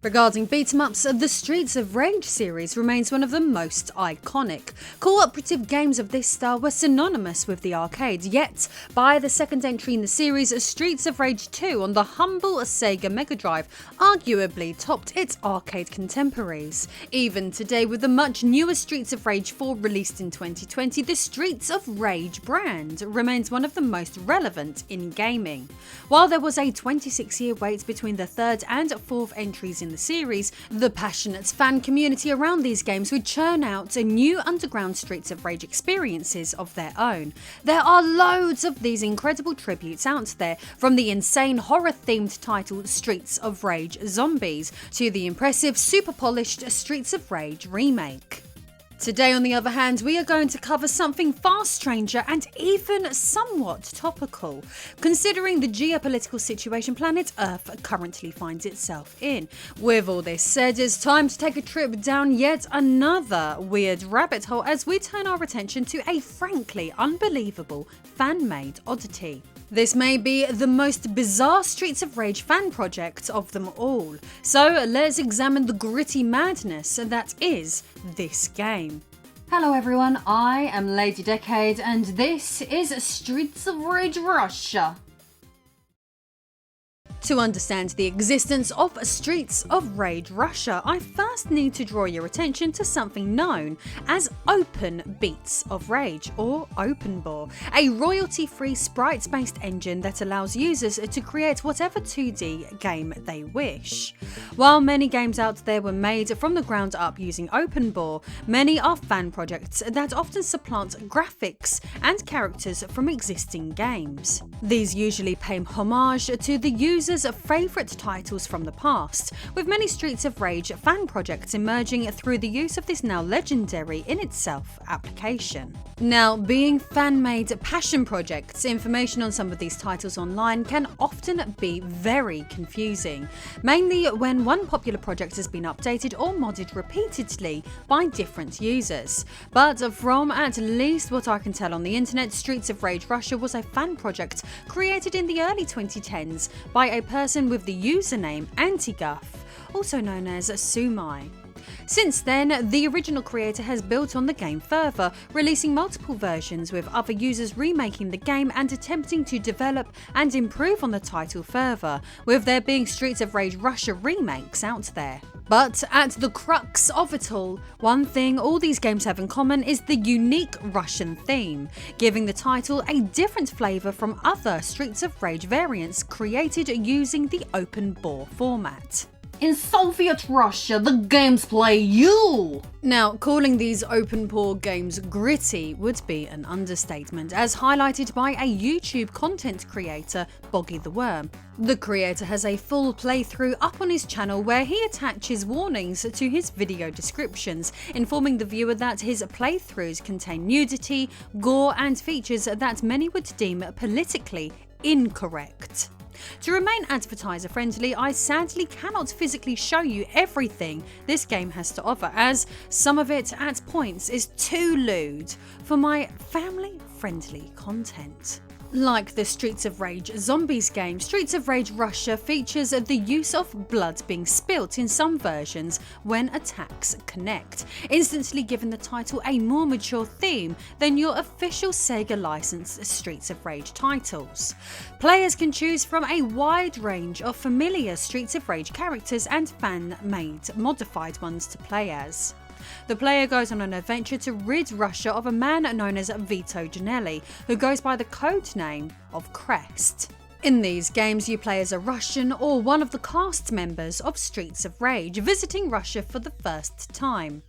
Regarding beat-em-ups, the Streets of Rage series remains one of the most iconic. Cooperative games of this style were synonymous with the arcade, yet by the second entry in the series, Streets of Rage 2 on the humble Sega Mega Drive arguably topped its arcade contemporaries. Even today, with the much newer Streets of Rage 4 released in 2020, the Streets of Rage brand remains one of the most relevant in gaming. While there was a 26-year wait between the third and fourth entries in the series, the passionate fan community around these games would churn out new underground Streets of Rage experiences of their own. There are loads of these incredible tributes out there, from the insane horror-themed title Streets of Rage Zombies to the impressive super polished Streets of Rage Remake. Today, on the other hand, we are going to cover something far stranger and even somewhat topical, considering the geopolitical situation planet Earth currently finds itself in. With all this said, it's time to take a trip down yet another weird rabbit hole as we turn our attention to a frankly unbelievable fan-made oddity. This may be the most bizarre Streets of Rage fan project of them all, so let's examine the gritty madness that is this game. Hello everyone, I am Lady Decade and this is Streets of Rage Russia. To understand the existence of Streets of Rage Russia, I first need to draw your attention to something known as Open Beats of Rage, or OpenBOR, a royalty-free sprites-based engine that allows users to create whatever 2D game they wish. While many games out there were made from the ground up using OpenBOR, many are fan projects that often supplant graphics and characters from existing games. These usually pay homage to the user's favourite titles from the past, with many Streets of Rage fan projects emerging through the use of this now legendary in itself application. Now, being fan-made passion projects, information on some of these titles online can often be very confusing, mainly when one popular project has been updated or modded repeatedly by different users. But from at least what I can tell on the internet, Streets of Rage Russia was a fan project created in the early 2010s by a person with the username Antiguff, also known as Sumai. Since then, the original creator has built on the game further, releasing multiple versions with other users remaking the game and attempting to develop and improve on the title further, with there being Streets of Rage Russia remakes out there. But at the crux of it all, one thing all these games have in common is the unique Russian theme, giving the title a different flavour from other Streets of Rage variants created using the OpenBOR format. In Soviet Russia, the games play you! Now, calling these OpenBOR games gritty would be an understatement, as highlighted by a YouTube content creator, BOGGTHE. The creator has a full playthrough up on his channel where he attaches warnings to his video descriptions, informing the viewer that his playthroughs contain nudity, gore and features that many would deem politically incorrect. To remain advertiser friendly, I sadly cannot physically show you everything this game has to offer, as some of it at points is too lewd for my family friendly content. Like the Streets of Rage Zombies game, Streets of Rage Russia features the use of blood being spilt in some versions when attacks connect, instantly giving the title a more mature theme than your official Sega licensed Streets of Rage titles. Players can choose from a wide range of familiar Streets of Rage characters and fan-made modified ones to play as. The player goes on an adventure to rid Russia of a man known as Vito Janelli, who goes by the code name of Crest. In these games, you play as a Russian or one of the cast members of Streets of Rage, visiting Russia for the first time.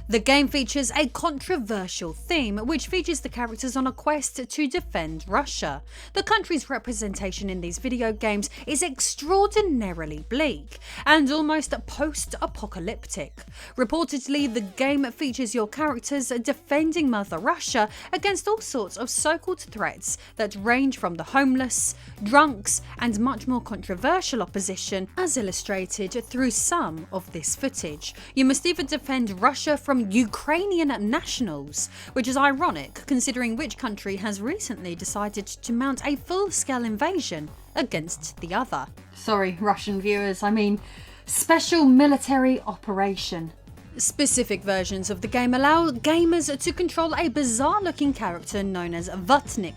The game features a controversial theme, which features the characters on a quest to defend Russia. The country's representation in these video games is extraordinarily bleak and almost post-apocalyptic. Reportedly, the game features your characters defending Mother Russia against all sorts of so-called threats that range from the homeless, drunks, and much more controversial opposition, as illustrated through some of this footage. You must even defend Russia from Ukrainian nationals, which is ironic considering which country has recently decided to mount a full-scale invasion against the other. Sorry, Russian viewers, I mean, Special military operation. Specific versions of the game allow gamers to control a bizarre-looking character known as Vutnik.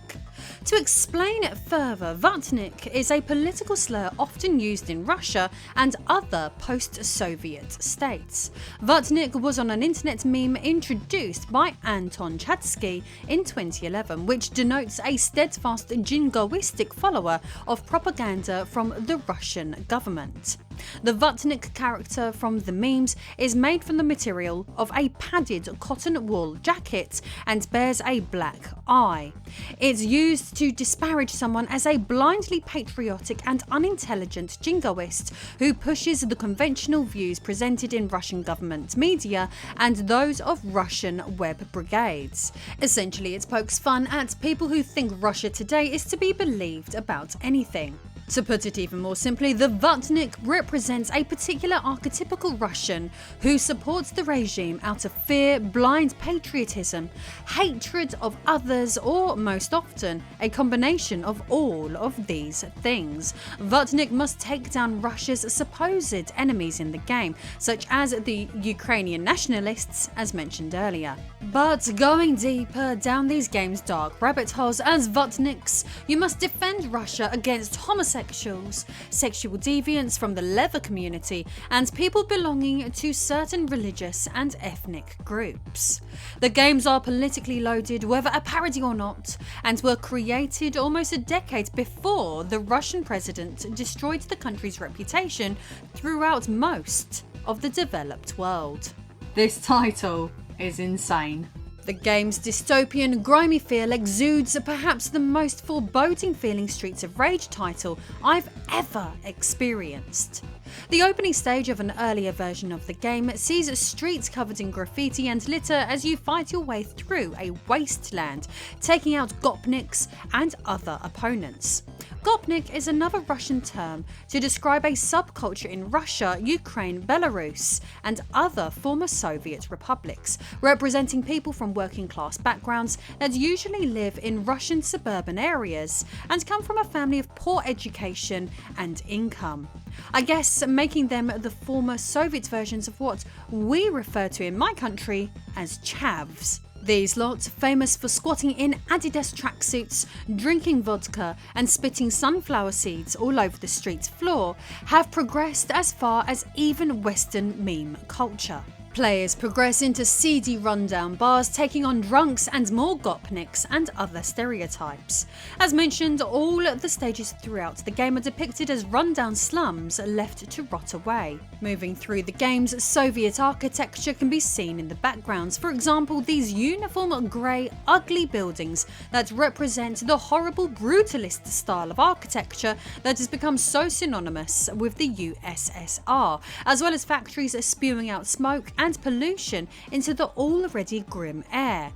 To explain it further, Vutnik is a political slur often used in Russia and other post-Soviet states. Vutnik was on an internet meme introduced by Anton Chadsky in 2011, which denotes a steadfast jingoistic follower of propaganda from the Russian government. The Vutnik character from the memes is made from the material of a padded cotton wool jacket and bears a black eye. It's used to disparage someone as a blindly patriotic and unintelligent jingoist who pushes the conventional views presented in Russian government media and those of Russian web brigades. Essentially, it pokes fun at people who think Russia today is to be believed about anything. To put it even more simply, the Vutnik represents a particular archetypical Russian who supports the regime out of fear, blind patriotism, hatred of others, or most often, a combination of all of these things. Vutnik must take down Russia's supposed enemies in the game, such as the Ukrainian nationalists, as mentioned earlier. But going deeper down these games' dark rabbit holes as Vutniks, you must defend Russia against homosexuals, sexual deviants from the leather community, and people belonging to certain religious and ethnic groups. The games are politically loaded, whether a parody or not, and were created almost a decade before the Russian president destroyed the country's reputation throughout most of the developed world. This title is insane. The game's dystopian, grimy feel exudes perhaps the most foreboding feeling Streets of Rage title I've ever experienced. The opening stage of an earlier version of the game sees streets covered in graffiti and litter as you fight your way through a wasteland, taking out gopniks and other opponents. Gopnik is another Russian term to describe a subculture in Russia, Ukraine, Belarus, and other former Soviet republics, representing people from working class backgrounds that usually live in Russian suburban areas and come from a family of poor education and income. I guess making them the former Soviet versions of what we refer to in my country as chavs. These lot, famous for squatting in Adidas tracksuits, drinking vodka and spitting sunflower seeds all over the street's floor, have progressed as far as even Western meme culture. Players progress into seedy rundown bars, taking on drunks and more gopniks and other stereotypes. As mentioned, all the stages throughout the game are depicted as rundown slums left to rot away. Moving through the game's Soviet architecture can be seen in the backgrounds, for example these uniform grey ugly buildings that represent the horrible brutalist style of architecture that has become so synonymous with the USSR, as well as factories spewing out smoke and pollution into the already grim air.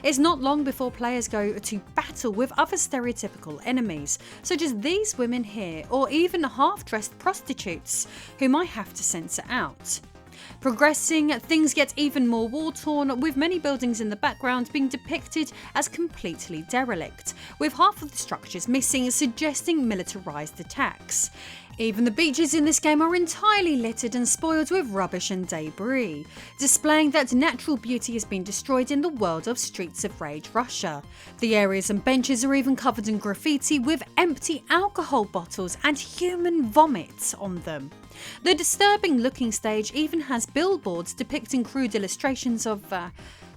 It's not long before players go to battle with other stereotypical enemies, such as these women here, or even half-dressed prostitutes, whom I have to censor out. Progressing, things get even more war-torn, with many buildings in the background being depicted as completely derelict, with half of the structures missing, suggesting militarised attacks. Even the beaches in this game are entirely littered and spoiled with rubbish and debris, displaying that natural beauty has been destroyed in the world of Streets of Rage Russia. The areas and benches are even covered in graffiti with empty alcohol bottles and human vomit on them. The disturbing looking stage even has billboards depicting crude illustrations of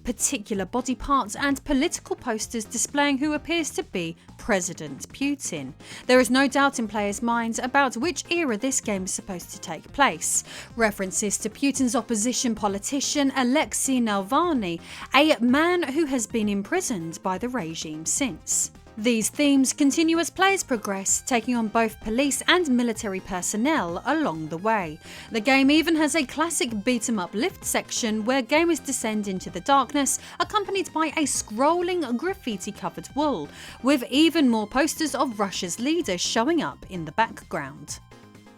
particular body parts and political posters displaying who appears to be President Putin. There is no doubt in players' minds about which era this game is supposed to take place. References to Putin's opposition politician Alexei Navalny, a man who has been imprisoned by the regime since. These themes continue as players progress, taking on both police and military personnel along the way. The game even has a classic beat-em-up lift section where gamers descend into the darkness, accompanied by a scrolling graffiti-covered wall, with even more posters of Russia's leaders showing up in the background.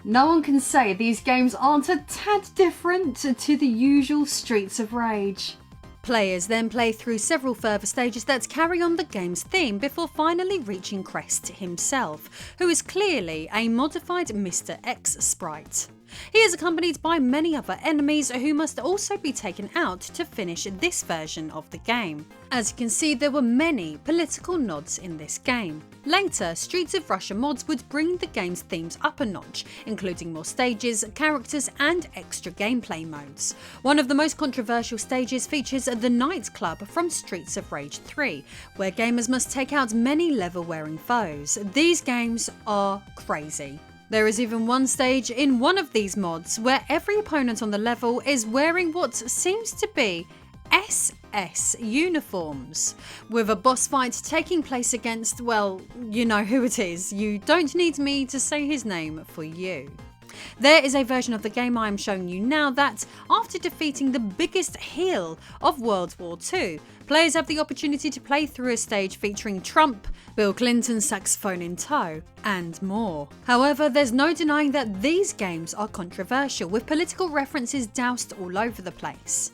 No one can say these games aren't a tad different to the usual Streets of Rage. Players then play through several further stages that carry on the game's theme before finally reaching Crest himself, who is clearly a modified Mr. X sprite. He is accompanied by many other enemies who must also be taken out to finish this version of the game. As you can see, there were many political nods in this game. Later, Streets of Russia mods would bring the game's themes up a notch, including more stages, characters and extra gameplay modes. One of the most controversial stages features the nightclub from Streets of Rage 3, where gamers must take out many level-wearing foes. These games are crazy. There is even one stage in one of these mods where every opponent on the level is wearing what seems to be SS uniforms, with a boss fight taking place against, well, you know who it is. You don't need me to say his name for you. There is a version of the game I am showing you now that, after defeating the biggest heel of World War II, players have the opportunity to play through a stage featuring Trump, Bill Clinton's saxophone in tow, and more. However, there's no denying that these games are controversial, with political references doused all over the place.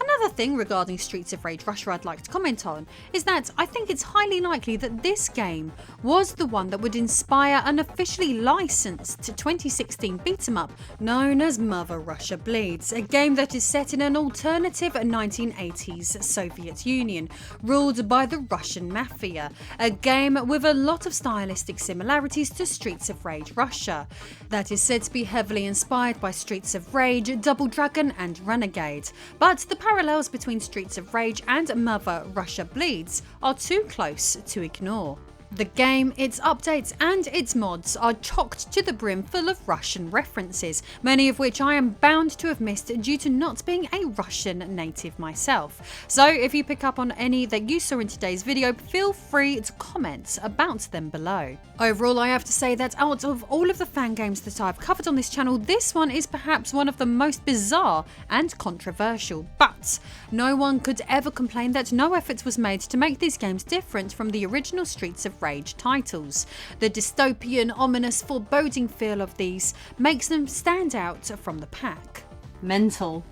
Another thing regarding Streets of Rage Russia I'd like to comment on is that I think it's highly likely that this game was the one that would inspire an officially licensed 2016 beat-em-up known as Mother Russia Bleeds, a game that is set in an alternative 1980s Soviet Union ruled by the Russian mafia, a game with a lot of stylistic similarities to Streets of Rage Russia, that is said to be heavily inspired by Streets of Rage, Double Dragon and Renegade, but the parallels between Streets of Rage and Mother Russia Bleeds are too close to ignore. The game, its updates and its mods are chocked to the brim full of Russian references, many of which I am bound to have missed due to not being a Russian native myself. So if you pick up on any that you saw in today's video, feel free to comment about them below. Overall, I have to say that out of all of the fan games that I've covered on this channel, this one is perhaps one of the most bizarre and controversial, but no one could ever complain that no effort was made to make these games different from the original Streets of Rage titles. The dystopian, ominous, foreboding feel of these makes them stand out from the pack. Mental.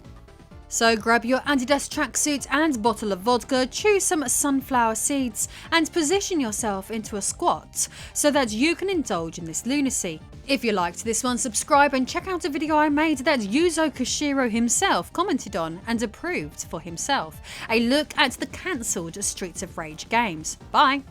So grab your Adidas tracksuit and bottle of vodka, choose some sunflower seeds and position yourself into a squat so that you can indulge in this lunacy. If you liked this one, subscribe and check out a video I made that Yuzo Koshiro himself commented on and approved for himself. A look at the cancelled Streets of Rage games. Bye!